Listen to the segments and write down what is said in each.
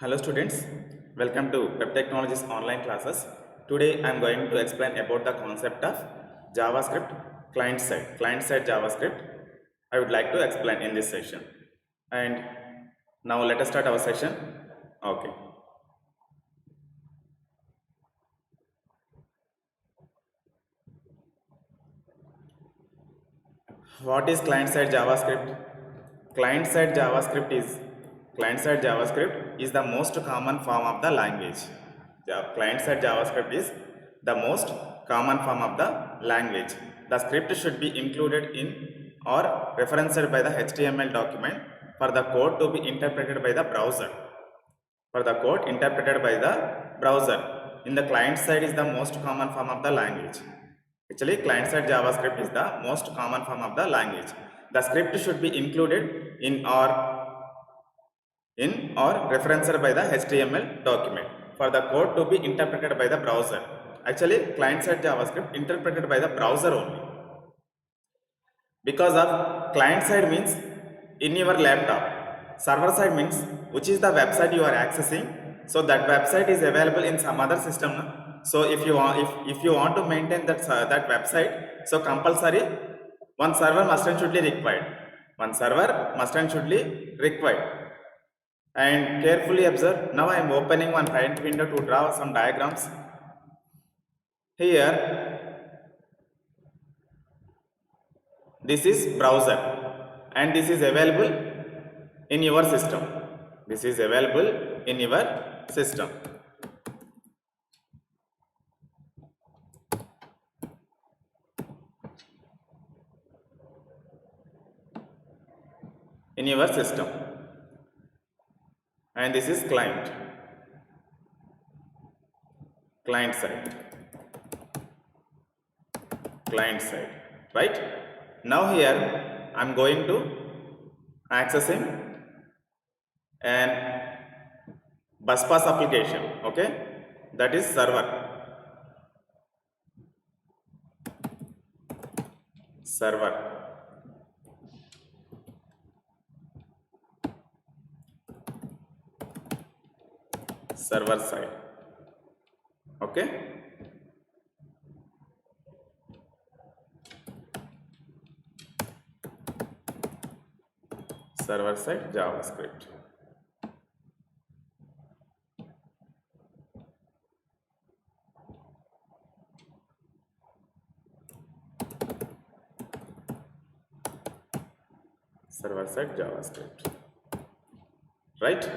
Hello students, welcome to Web Technologies online classes. Today I am going to explain about the concept of JavaScript client side JavaScript. I would like to explain in this session. And now let us start our session. Okay. What is client-side JavaScript? Client-side JavaScript is client-side JavaScript is the most common form of the language. Client-side JavaScript is the most common form of the language. The script should be included in or referenced by the HTML document for the code to be interpreted by the browser. For the code interpreted by the browser. In the client side is the most common form of the language. Actually, client-side JavaScript is the most common form of the language. The script should be included in or referenced by the HTML document for the code to be interpreted by the browser. Actually, client-side JavaScript interpreted by the browser only. Because of client-side means in your laptop. Server-side means which is the website you are accessing. So that website is available in some other system. So if you want to maintain that website, so compulsory one server must and should be required. One server must and should be required. And carefully observe. Now I am opening one Paint window to draw some diagrams. Here, this is browser, and this is available in your system. This is available in your system. In your system, and this is client side, right? Now here I am going to accessing an BusPass application, okay? That is server side, okay? Server side JavaScript. Server side JavaScript, right?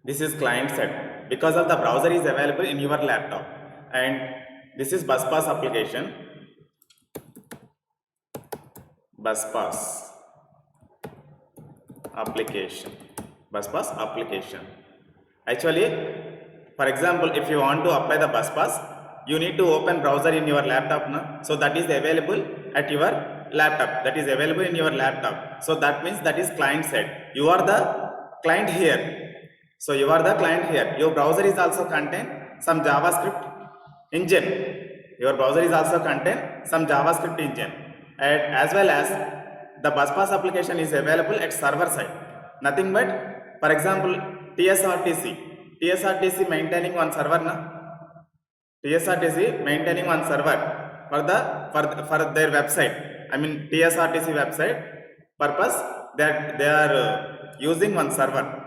This is client side because of the browser is available in your laptop, and this is BusPass application. BusPass application. Actually, for example, if you want to apply the BusPass, you need to open browser in your laptop, no? So that is available at your laptop. That is available in your laptop. So that means that is client side. You are the client here. So you are the client here. Your browser is also contain some JavaScript engine. Your browser is also contain some JavaScript engine, and as well as the BusPass application is available at server side. Nothing but, for example, TSRTC maintaining one server, TSRTC maintaining one server for their website. I mean TSRTC website purpose that they are using one server.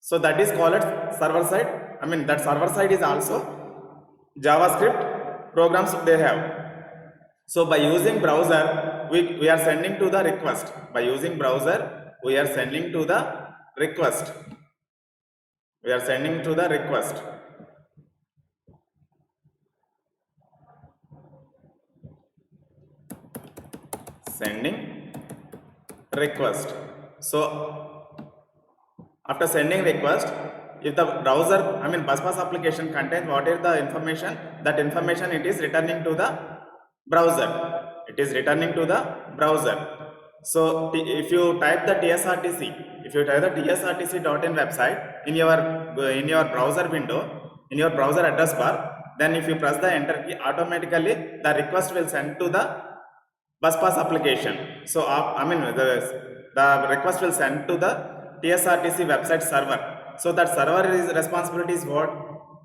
So that is called server side. I mean that server side is also JavaScript programs they have. So by using browser, we are sending to the request. By using browser, we are sending to the request. Sending request. So after sending request, if the browser, I mean BusPass application contains what is the information, that information it is returning to the browser. So if you type the tsrtc.in website in your browser window, in your browser address bar, then if you press the enter key, automatically the request will send to the BusPass application. So I mean the request will send to the TSRTC website server. So that server is responsibility is what?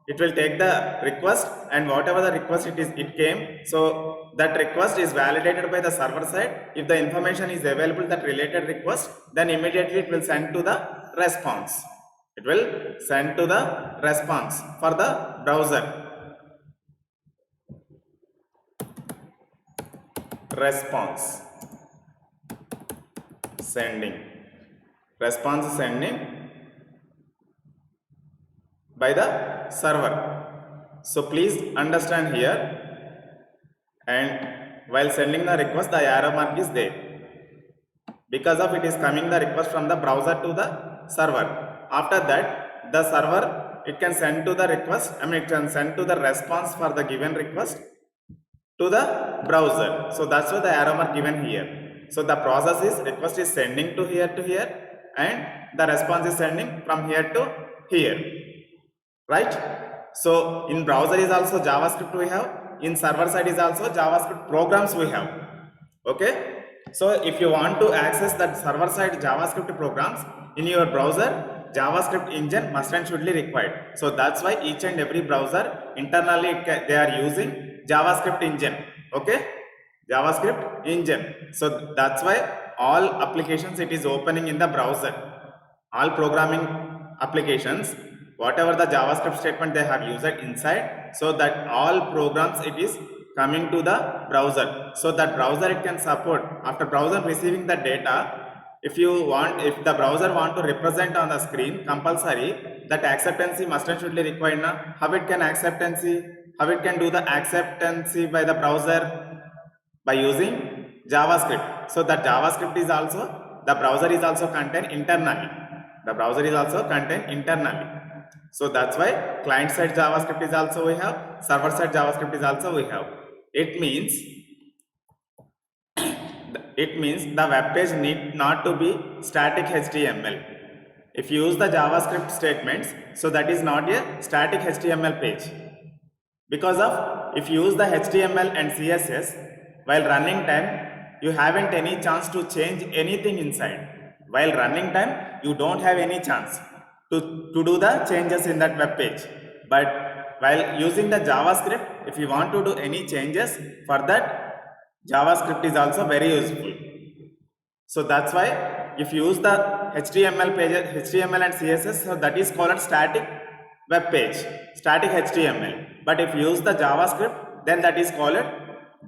It will take the request and whatever the request it came. So that request is validated by the server side. If the information is available that related request, then immediately it will send to the response. It will send to the response for the browser. Response sending. Response sending by the server. So please understand here, and while sending the request the arrow mark is there because of it is coming the request from the browser to the server. After that the server it can send to the request, it can send to the response for the given request to the browser. So that's why the arrow mark given here. So the process is request is sending to here and the response is sending from here to here, right? So in browser is also JavaScript we have, in server side is also JavaScript programs we have. Okay, so if you want to access that server side JavaScript programs in your browser, JavaScript engine must and should be required. So that's why each and every browser internally they are using JavaScript engine. Okay, JavaScript engine. So that's why all applications it is opening in the browser. All programming applications, whatever the JavaScript statement they have used inside, so that all programs it is coming to the browser. So that browser it can support after browser receiving the data. If the browser want to represent on the screen, compulsory that acceptancy must and should be required now. How it can how it can do the acceptancy by the browser? By using JavaScript. So that JavaScript is also, the browser is also contained internally. The browser is also contained internally. So that's why client side JavaScript is also we have, server side JavaScript is also we have. It means the web page need not to be static HTML. If you use the JavaScript statements, so that is not a static HTML page. Because of if you use the HTML and CSS, while running time you haven't any chance to change anything inside. While running time you don't have any chance to do the changes in that web page. But while using the JavaScript, if you want to do any changes, for that JavaScript is also very useful. So that's why if you use the HTML and CSS, so that is called static web page, static HTML. But if you use the JavaScript, then that is called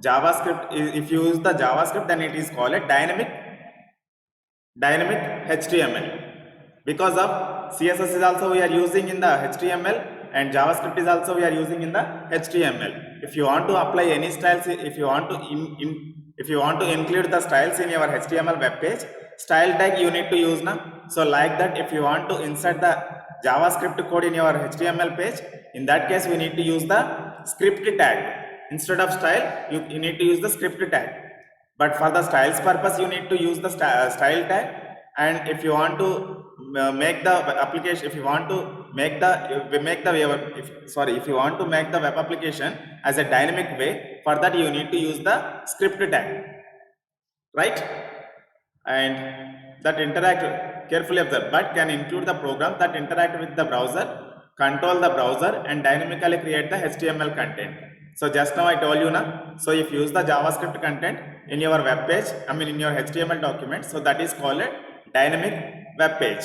JavaScript. If you use the JavaScript, then it is called dynamic HTML. Because of CSS is also we are using in the HTML and JavaScript is also we are using in the HTML. If you want to apply any styles, if you want to include the styles in your HTML web page, style tag you need to use now. So like that, if you want to insert the JavaScript code in your HTML page, in that case we need to use the script tag. Instead of style, you need to use the script tag. But for the styles purpose, you need to use the style tag. And if you want to make the application, if you want to make if you want to make the web application as a dynamic way, for that you need to use the script tag, right? And that interact, carefully observe, but can include the program that interact with the browser, control the browser and dynamically create the HTML content. So just now I told you now. So if you use the JavaScript content in your web page, in your HTML document, so that is called a dynamic web page.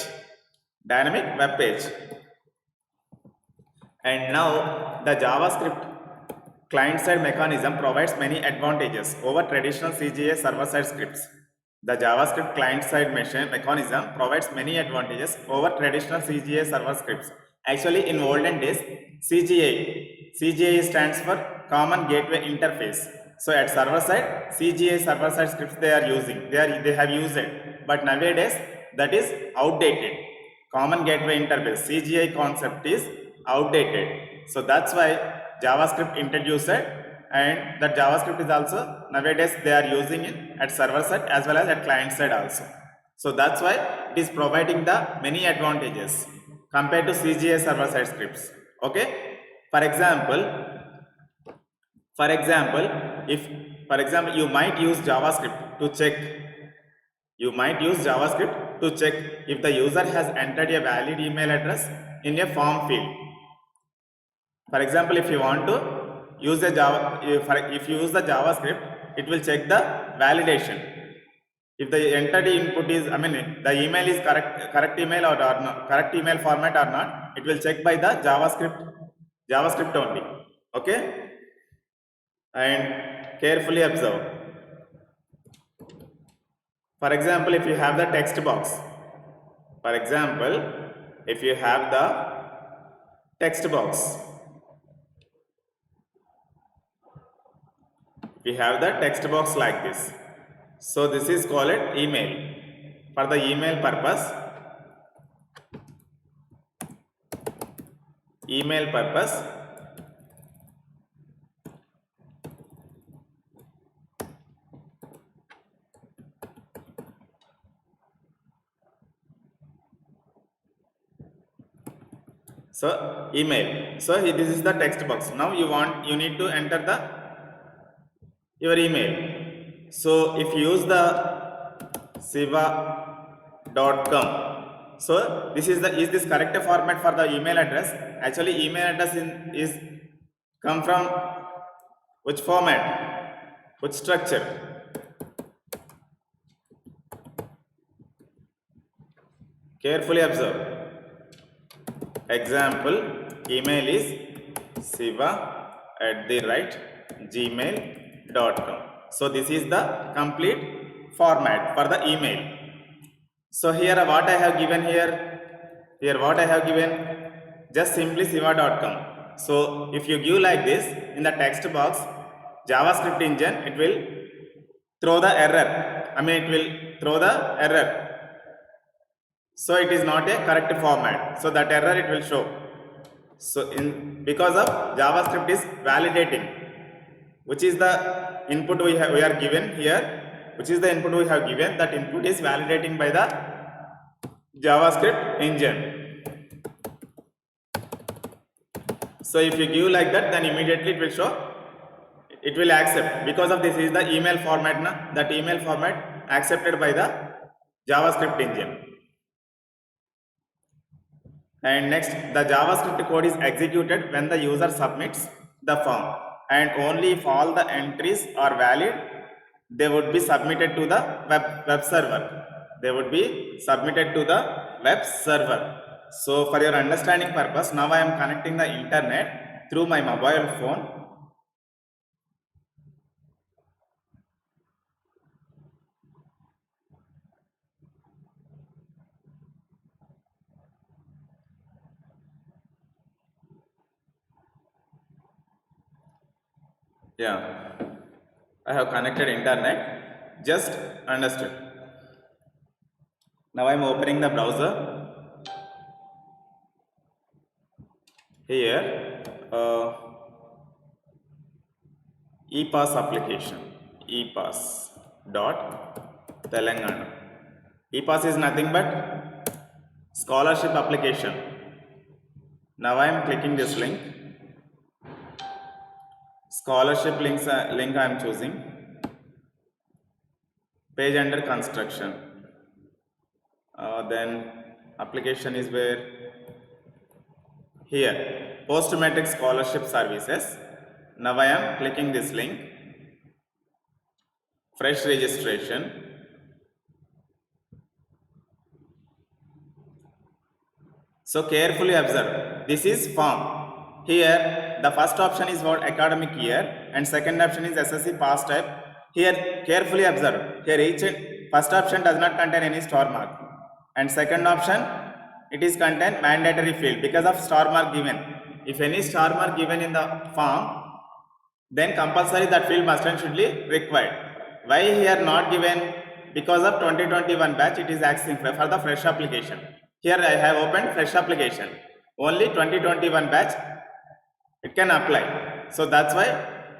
Dynamic web page. And now the JavaScript client-side mechanism provides many advantages over traditional CGA server-side scripts. The JavaScript client-side mechanism provides many advantages over traditional CGA server scripts. Actually, in olden days, CGA stands for Common Gateway Interface. So at server side, CGA server side scripts they are using. They have used it. But nowadays, that is outdated. Common Gateway Interface CGI concept is outdated. So that's why JavaScript introduced it, and that JavaScript is also nowadays they are using it at server side as well as at client side also. So that's why it is providing the many advantages compared to CGI server side scripts. Okay. For example, you might use JavaScript to check. You might use JavaScript to check if the user has entered a valid email address in a form field. For example, if you want to use the if you use the JavaScript, it will check the validation. If the entered input is, the email is correct email or not, correct email format or not, it will check by the JavaScript only. Okay, and carefully observe. For example, if you have the text box, for example, if you have the text box, we have the text box like this. So this is called email. For the email purpose, so email. So this is the text box. Now you need to enter your email. So if you use the siva.com, so this is this correct format for the email address? Actually, email address is come from which format, which structure? Carefully observe. Example, email is siva@gmail.com. So this is the complete format for the email. So here what I have given what I have given, just simply siva.com. So if you give like this in the text box, JavaScript engine, it will throw the error. It will throw the error. So it is not a correct format. So that error it will show. So because of JavaScript is validating, which is the input we are given here, which is the input we have given, that input is validating by the JavaScript engine. So if you give like that, then immediately it will show, it will accept, because of this is the email format, that email format accepted by the JavaScript engine. And next, the JavaScript code is executed when the user submits the form, and only if all the entries are valid, they would be submitted to the web server. They would be submitted to the web server. So for your understanding purpose, now I am connecting the internet through my mobile phone. Yeah, I have connected internet. Just understood. Now I am opening the browser. Here, ePass application, ePass.Telangana. ePass is nothing but scholarship application. Now I am clicking this link. Scholarship link I am choosing. Page under construction. Then application is where? Here, post matric scholarship services. Now I am clicking this link. Fresh registration. So carefully observe. This is form. Here the first option is what? Academic year, and second option is SSC pass type. Here carefully observe. Here first option does not contain any star mark, and second option it is contain mandatory field because of star mark given. If any star mark given in the form, then compulsory that field must and should be required. Why here not given? Because of 2021 batch it is asking for the fresh application. Here I have opened fresh application. Only 2021 batch it can apply. So that's why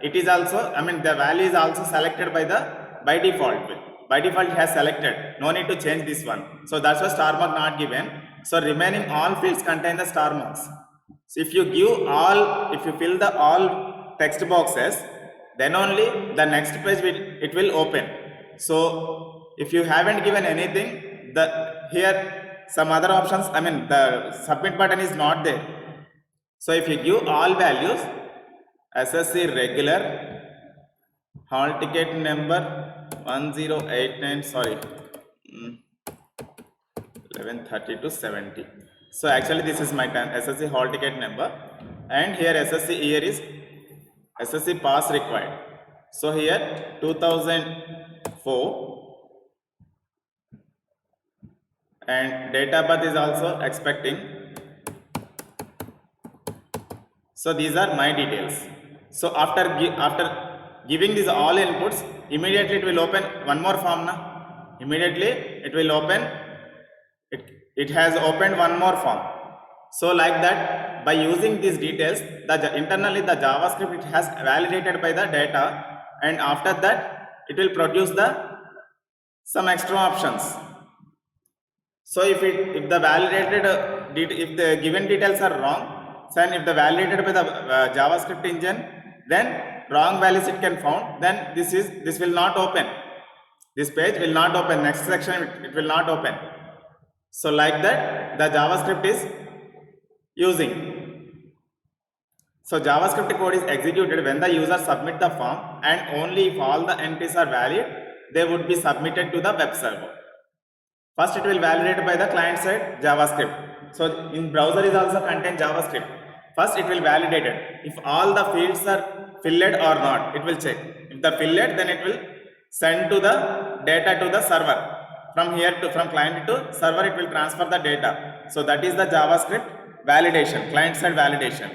it is also, the value is also selected by default. By default it has selected. No need to change this one. So that's why star mark not given. So remaining all fields contain the star marks. So if you give all, if you fill the all text boxes, then only the next page it will open. So if you haven't given anything, here some other options, I mean the submit button is not there. So if you give all values, SSC regular, hall ticket number 1089, sorry, 1130 to 70. So actually this is my SSC hall ticket number, and here SSC year is SSC pass required. So here 2004, and date of birth is also expecting. So these are my details. So after giving these all inputs, immediately it will open one more form now. Immediately it will open, it has opened one more form. So like that, by using these details, internally the JavaScript, it has validated by the data, and after that it will produce the some extra options. So if the validated if the given details are wrong, then if the validated by the JavaScript engine, then wrong values it can found, then this will not open. This page will not open. Next section it will not open. So like that, the JavaScript is using. So JavaScript code is executed when the user submit the form, and only if all the entries are valid, they would be submitted to the web server. First it will validate by the client side JavaScript. So in browser is also contain JavaScript. First it will validate it. If all the fields are filled or not, it will check. If the filled, then it will send to the data to the server. From client to server, it will transfer the data. So that is the JavaScript validation, client side validation.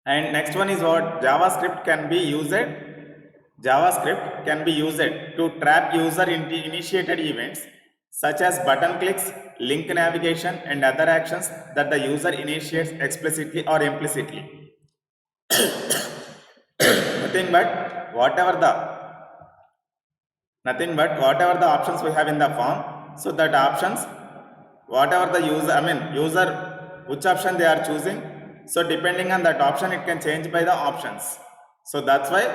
And next one is what JavaScript can be used to trap user initiated events, such as button clicks, link navigation, and other actions that the user initiates explicitly or implicitly. Nothing but whatever the options we have in the form. So that options, whatever the user which option they are choosing, so depending on that option, it can change by the options. So that's why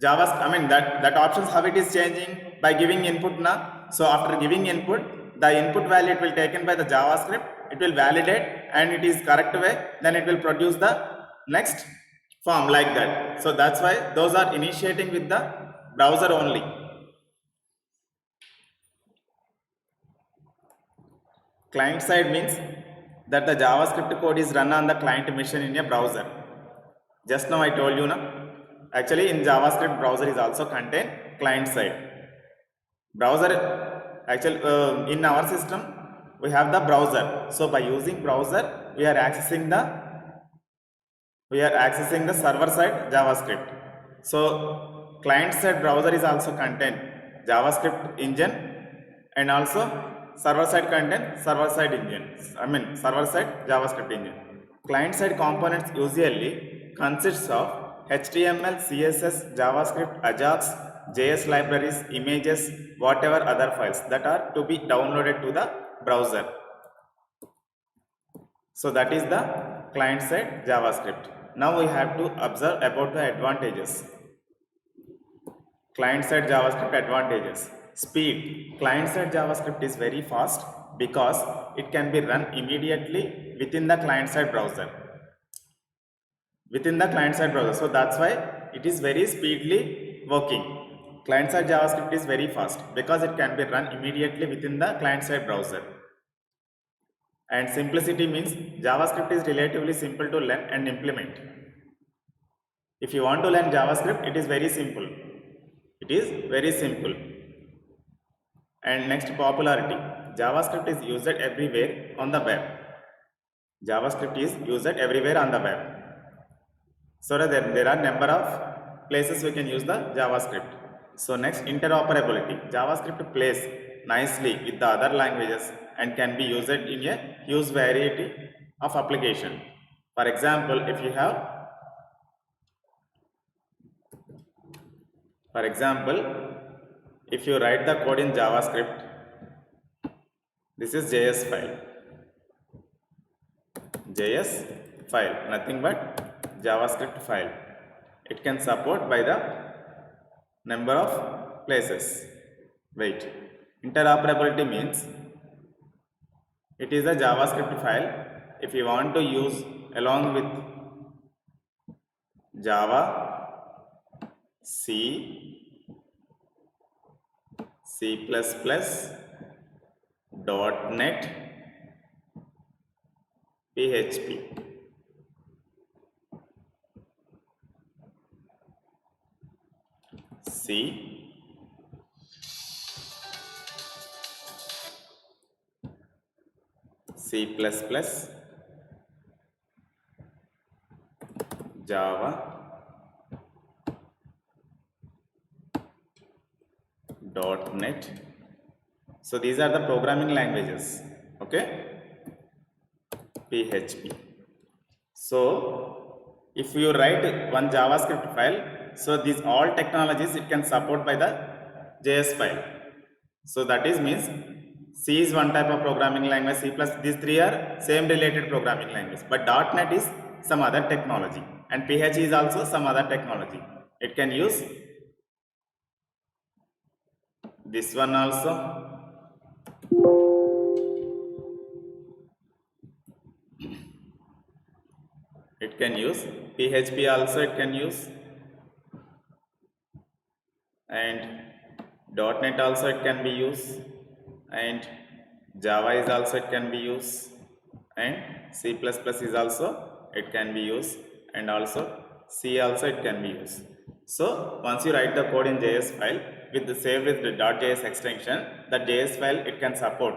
that options, how it is changing by giving input now. So after giving input, the input value it will taken by the JavaScript, it will validate, and it is correct way, then it will produce the next form like that. So that's why those are initiating with the browser only. Client side means that the JavaScript code is run on the client machine in a browser. Just now I told you na. Actually in JavaScript, browser is also contain client side. Browser, actually in our system we have the browser. So by using browser, we are accessing the server side JavaScript. So client side browser is also contain JavaScript engine, and also server side content server side engine, server side JavaScript engine. Client side components usually consists of HTML, CSS, JavaScript, Ajax, JS libraries, images, whatever other files that are to be downloaded to the browser. So that is the client side JavaScript. Now we have to observe about the advantages. Client side JavaScript advantages. Speed. Client side JavaScript is very fast because it can be run immediately within the client side browser. So that's why it is very speedily working. Client side JavaScript is very fast because it can be run immediately within the client side browser. And simplicity means JavaScript is relatively simple to learn and implement. If you want to learn JavaScript, it is very simple. And next, popularity. JavaScript is used everywhere on the web. So there are number of places we can use the JavaScript. So next, interoperability. JavaScript plays nicely with the other languages and can be used in a huge variety of application. For example, if you write the code in JavaScript, this is JS file, nothing but JavaScript file. It can support by the number of places. Interoperability means It is a JavaScript file. If you want to use along with Java, C, C++, .NET, PHP. C, C++, Java, .NET. So these are the programming languages. Okay, PHP. So if you write one JavaScript file, so these all technologies it can support by the JS file. So that is means C is one type of programming language, C plus these three are same related programming language, but .NET is some other technology and PHP is also some other technology. It can use this one also. It can use PHP also, it can use, and .NET also it can be used, and Java is also it can be used, and C++ is also it can be used, and also C also it can be used. So once you write the code in JS file with the save with the .js extension, that JS file it can support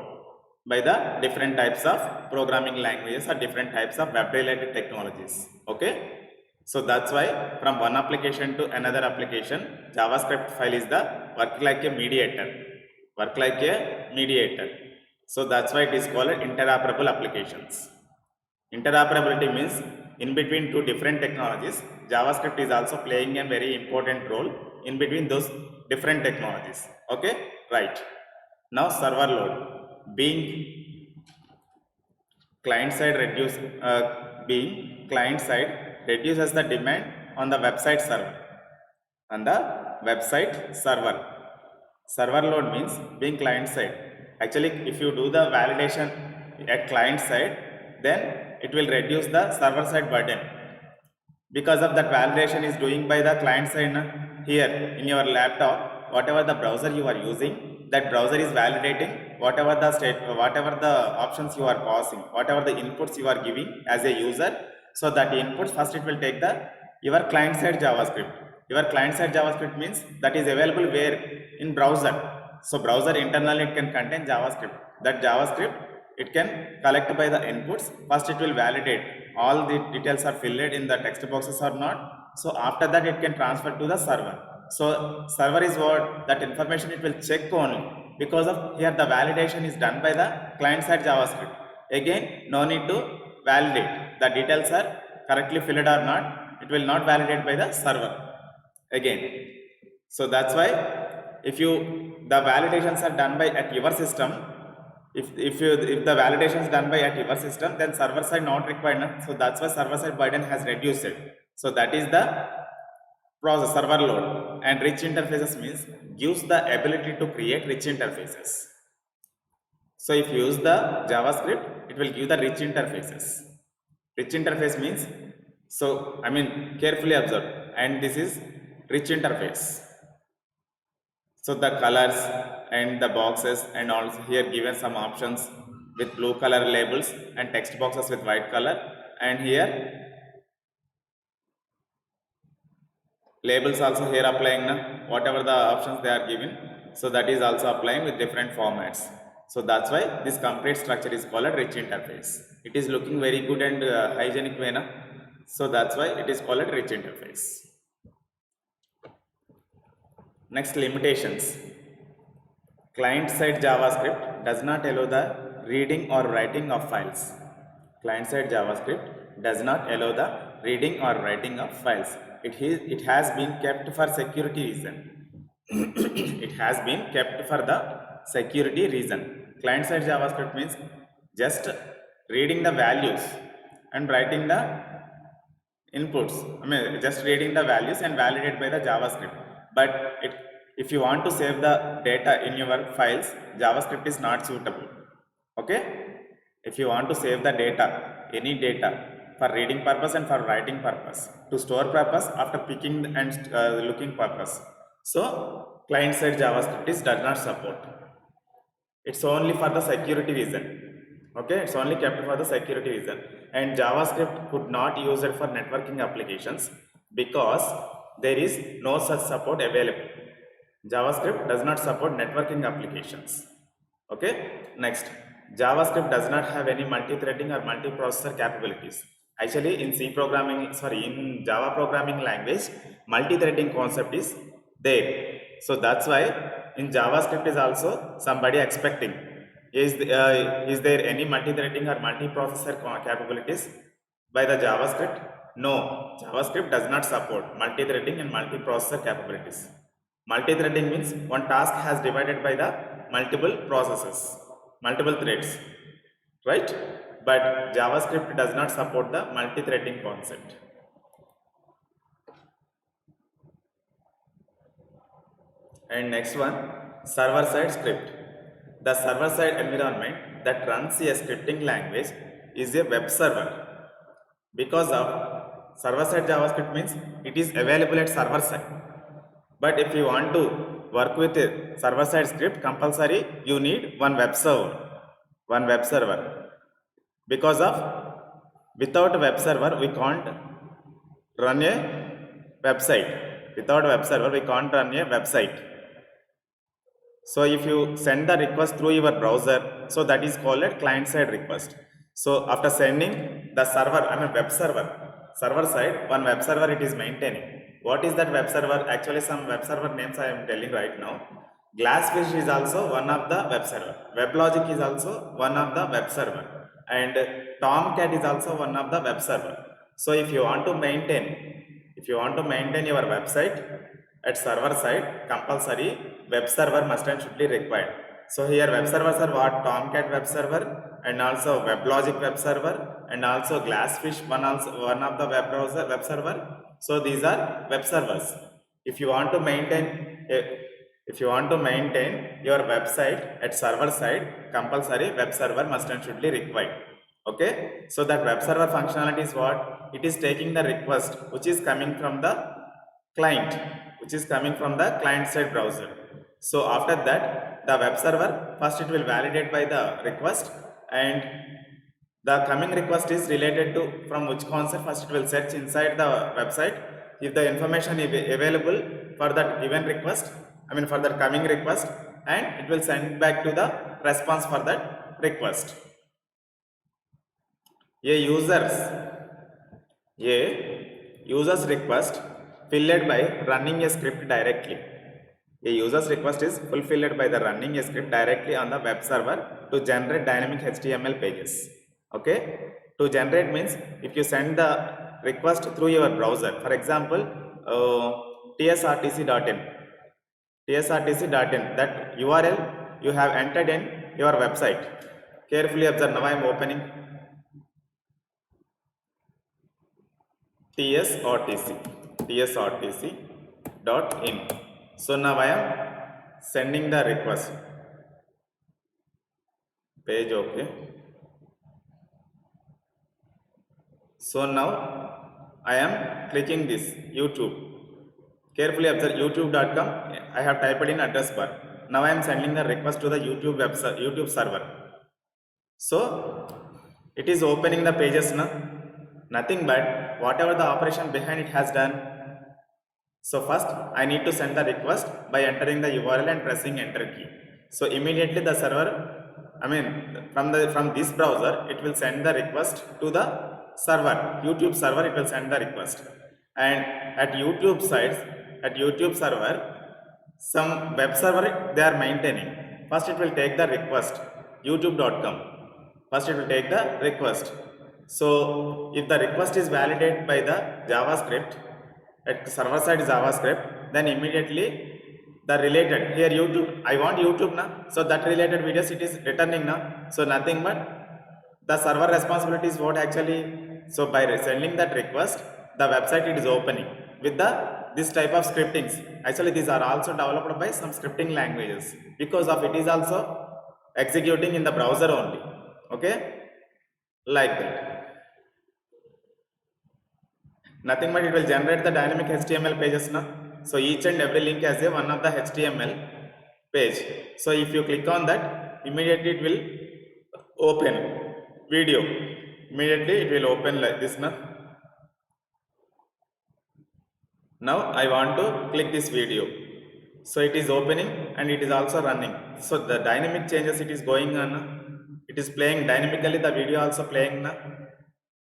by the different types of programming languages or different types of web related technologies. Okay. So that's why from one application to another application, JavaScript file is the work like a mediator. Work like a mediator. So that's why it is called interoperable applications. Interoperability means in between two different technologies, JavaScript is also playing a very important role in between those different technologies. Okay, right. Now server load. Being client side reduces the demand on the website server. On the website server. Server load means being client side. Actually, if you do the validation at client side, then it will reduce the server side burden. Because of that validation is doing by the client side here in your laptop, whatever the browser you are using, that browser is validating whatever the options you are passing, whatever the inputs you are giving as a user. So that inputs first it will take the your client side JavaScript. Your client side JavaScript means that is available where in browser. So browser internally it can contain JavaScript. That JavaScript it can collect by the inputs. First it will validate all the details are filled in the text boxes or not. So after that it can transfer to the server. So server is what that information it will check only, because of here the validation is done by the client side JavaScript. Again no need to validate the details are correctly filled or not. It will not validate by the server again. So that's why if the validations are done by at your system, if the validation is done by at your system, then server side not required. So that's why server side burden has reduced it. So that is the process server load. And rich interfaces means gives the ability to create rich interfaces. So if you use the JavaScript, it will give the rich interfaces. Rich interface means, so I mean carefully observe, and this is rich interface. So the colors and the boxes, and also here given some options with blue color labels and text boxes with white color, and here labels also here applying whatever the options they are given. So that is also applying with different formats. So that's why this complete structure is called a rich interface. It is looking very good and hygienic way. So that's why it is called a rich interface. Next, limitations. Client-side JavaScript does not allow the reading or writing of files. Client-side JavaScript does not allow the reading or writing of files. It has been kept for security reason. It has been kept for the security reason. Client-side JavaScript means just reading the values and writing the inputs. I mean, just reading the values and validate by the JavaScript. But if you want to save the data in your files, JavaScript is not suitable. Okay. If you want to save the data, any data, for reading purpose and for writing purpose, to store purpose, after picking and looking purpose. So client side JavaScript does not support. It's only for the security reason. Okay, it's only kept for the security reason. And JavaScript could not use it for networking applications because there is no such support available. JavaScript does not support networking applications. Okay, next, JavaScript does not have any multi-threading or multi-processor capabilities. Actually, in in Java programming language, multi-threading concept is there. So that's why in JavaScript is also somebody expecting. Is there any multi-threading or multi-processor capabilities by the JavaScript? No, JavaScript does not support multi-threading and multi-processor capabilities. Multi-threading means one task has divided by the multiple processes, multiple threads, right? But JavaScript does not support the multi-threading concept. And next one, server-side script. The server-side environment that runs a scripting language is a web server. Because of server-side JavaScript means it is available at server side. But if you want to work with a server-side script, compulsory you need one web server. Because of without a web server we can't run a website. Without a web server we can't run a website. So if you send the request through your browser, so that is called a client-side request. So after sending the server, web server side, one web server it is maintaining. What is that web server? Actually, some web server names I am telling right now. Glassfish is also one of the web server. WebLogic is also one of the web server. And Tomcat is also one of the web server. So if you want to maintain your website at server side, compulsory web server must and should be required. So here web servers are what? Tomcat web server and also WebLogic web server and also Glassfish one of the web server. So these are web servers. If you want to maintain your website at server side, compulsory web server must and should be required. Okay, so that web server functionality is what? It is taking the request which is coming from the client, side browser. So after that, the web server first it will validate by the request, and the coming request is related to from which concept. First it will search inside the website if the information is available for that given request, for that coming request, and it will send back to the response for that request. A user's request filled by running a script directly. A user's request is fulfilled by the running a script directly on the web server to generate dynamic HTML pages. Okay, to generate means if you send the request through your browser, for example, tsrtc.in, that URL you have entered in your website. Carefully observe. Now I am opening tsrtc.in. So now I am sending the request page. Okay, so now I am clicking this YouTube. Carefully observe youtube.com. I have typed in address bar. Now I am sending the request to the YouTube server. So it is opening the pages now. Nothing but whatever the operation behind it has done. So first I need to send the request by entering the URL and pressing enter key. So immediately the server, from this browser, it will send the request to the server, YouTube server. It will send the request, and at YouTube server, some web server they are maintaining. First it will take the request, youtube.com. First it will take the request. So if the request is validated by the JavaScript at server side JavaScript, then immediately the related here YouTube, I want YouTube now, so that related videos it is returning now. So nothing but the server responsibility is what actually. So by sending that request, the website it is opening with this type of scriptings. Actually these are also developed by some scripting languages, because of it is also executing in the browser only. Okay, like that. Nothing but it will generate the dynamic HTML pages now. So each and every link has a one of the HTML page. So if you click on that, immediately it will open video. Immediately it will open like this now. Now I want to click this video. So it is opening and it is also running. So the dynamic changes it is going on. It is playing dynamically, the video also playing now.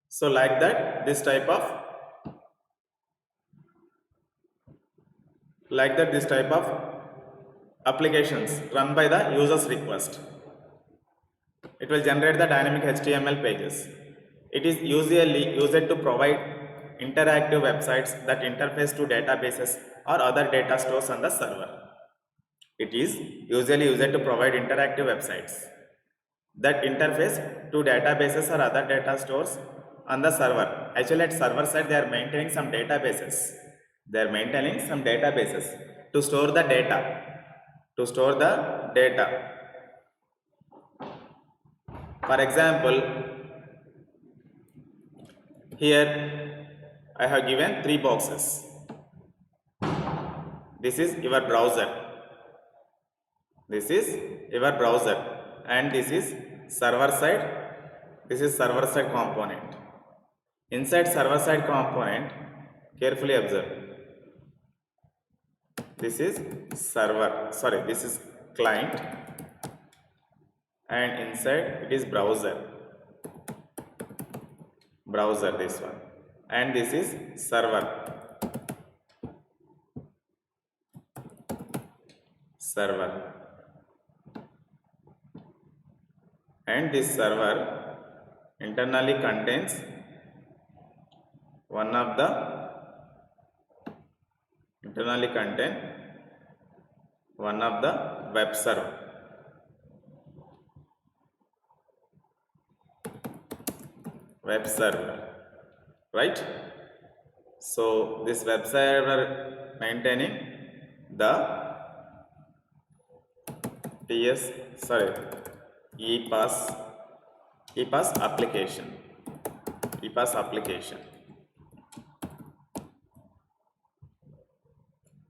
So like that, this type of applications run by the user's request. It will generate the dynamic HTML pages. It is usually used to provide interactive websites that interface to databases or other data stores on the server. It is usually used to provide interactive websites that interface to databases or other data stores on the server. Actually, at server side, they are maintaining some databases. They are maintaining some databases to store the data. To store the data. For example, here I have given 3 boxes. This is your browser. This is your browser, and this is server side. This is server side component. Inside server side component, carefully observe. This is server, sorry, this is client, and inside it is browser. Browser, this one, and this is server. Server. And this server internally contains one of the web server. Web server, right? So this web server maintaining the EPAS application.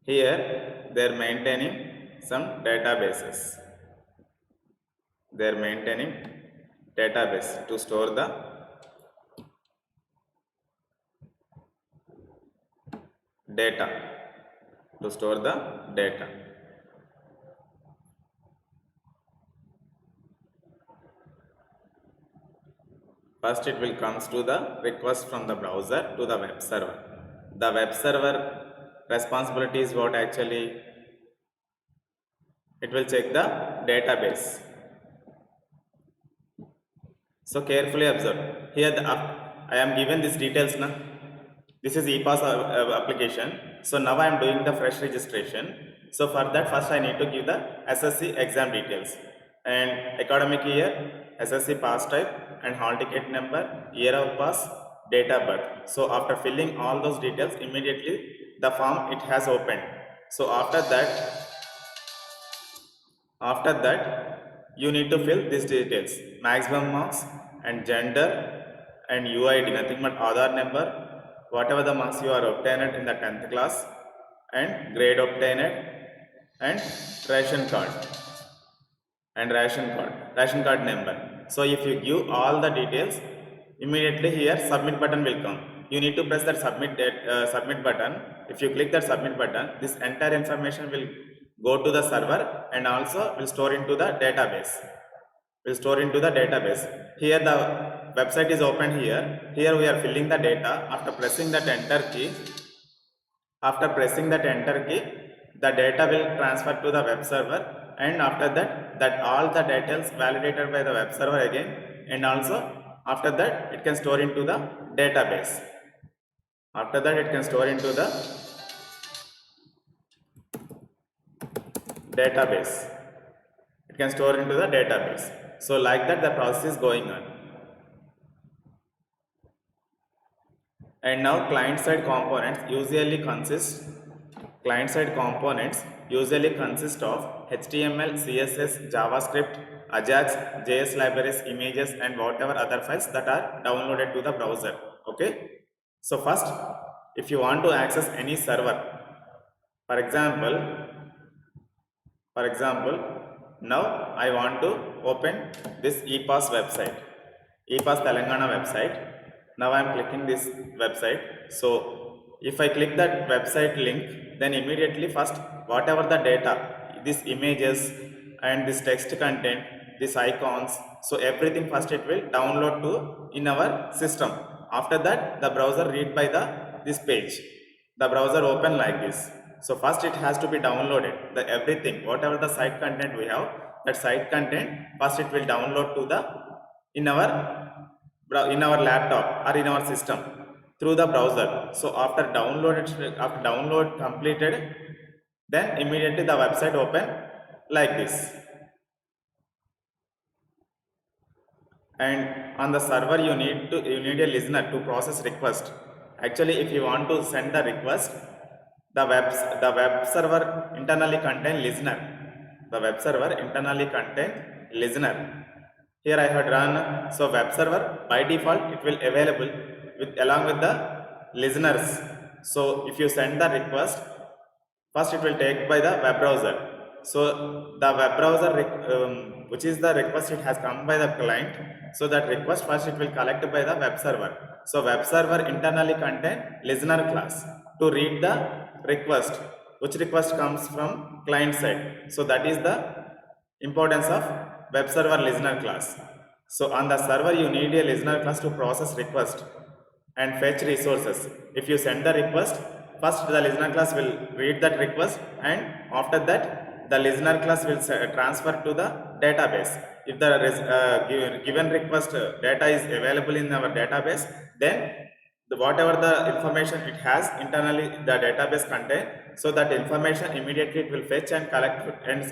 Here they are maintaining some databases. They are maintaining database to store the data. First it will comes to the request from the browser to the web server. The web server responsibility is what actually it will check the database. So carefully observe. Here I am given these details now. This is EPAS application. So now I am doing the fresh registration. So for that first I need to give the SSC exam details and academic year, SSC pass type and hall ticket number, year of pass, date of birth. So after filling all those details, immediately the form it has opened. So after that you need to fill these details: maximum marks and gender and UID, nothing but Aadhaar number, whatever the marks you are obtained in the 10th class, and grade obtained, and ration card number. So if you give all the details, immediately here submit button will come. You need to press that submit button. If you click that submit button, this entire information will go to the server and also will store into the database. Here the website is opened here. Here we are filling the data. After pressing that enter key, the data will transfer to the web server, and after that all the details validated by the web server again, and also after that it can store into the database. So like that the process is going on. And now client-side components usually consist of HTML, CSS, JavaScript, Ajax, JS libraries, images, and whatever other files that are downloaded to the browser. Okay. So first, if you want to access any server, for example, now I want to open this EPAS website, EPAS Telangana website. Now I am clicking this website. So if I click that website link, then immediately first whatever the data, these images and this text content, these icons, so everything first it will download to in our system. After that the browser read by this page. The browser open like this. So first it has to be downloaded, the everything, whatever the site content we have, that site content first it will download to the in our laptop or in our system through the browser. So after download completed, then immediately the website open like this. And on the server you need a listener to process request. Actually, if you want to send the request, the web server internally contain listener. The web server internally contain listener. Here I have run, so web server by default it will available along with the listeners. So if you send the request, first it will take by the web browser. So the web browser which is the request it has come by the client, so that request first it will collect by the web server. So web server internally contain listener class to read the request, which request comes from client side. So that is the importance of web server listener class. So on the server you need a listener class to process request and fetch resources. If you send the request, first the listener class will read that request, and after that the listener class will transfer to the database. If the given request data is available in our database, then whatever the information it has internally the database contain, so that information immediately it will fetch and collect and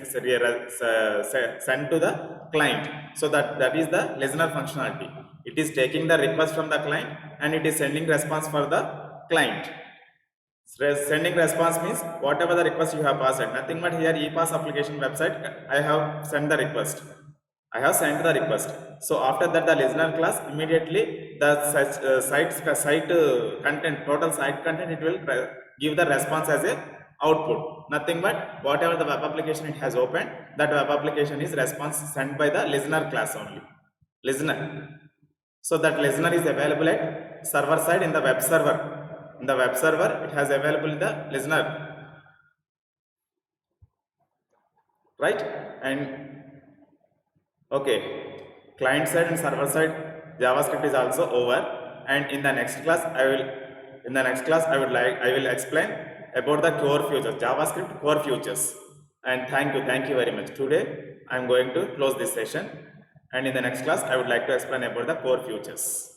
send to the client. So that is the listener functionality. It is taking the request from the client and it is sending response for the client. Sending response means whatever the request you have passed, nothing but here EPAS application website I have sent the request. I have sent the request. So after that the listener class immediately the site content, total site content, it will give the response as a output. Nothing but whatever the web application it has opened, that web application is response sent by the listener class only. Listener. So that listener is available at server side in the web server. In the web server it has available in the listener, right? And okay, client side and server side JavaScript is also over, and in the next class I will explain about the core features, JavaScript core features. And thank you very much. Today I am going to close this session, and in the next class I would like to explain about the core features.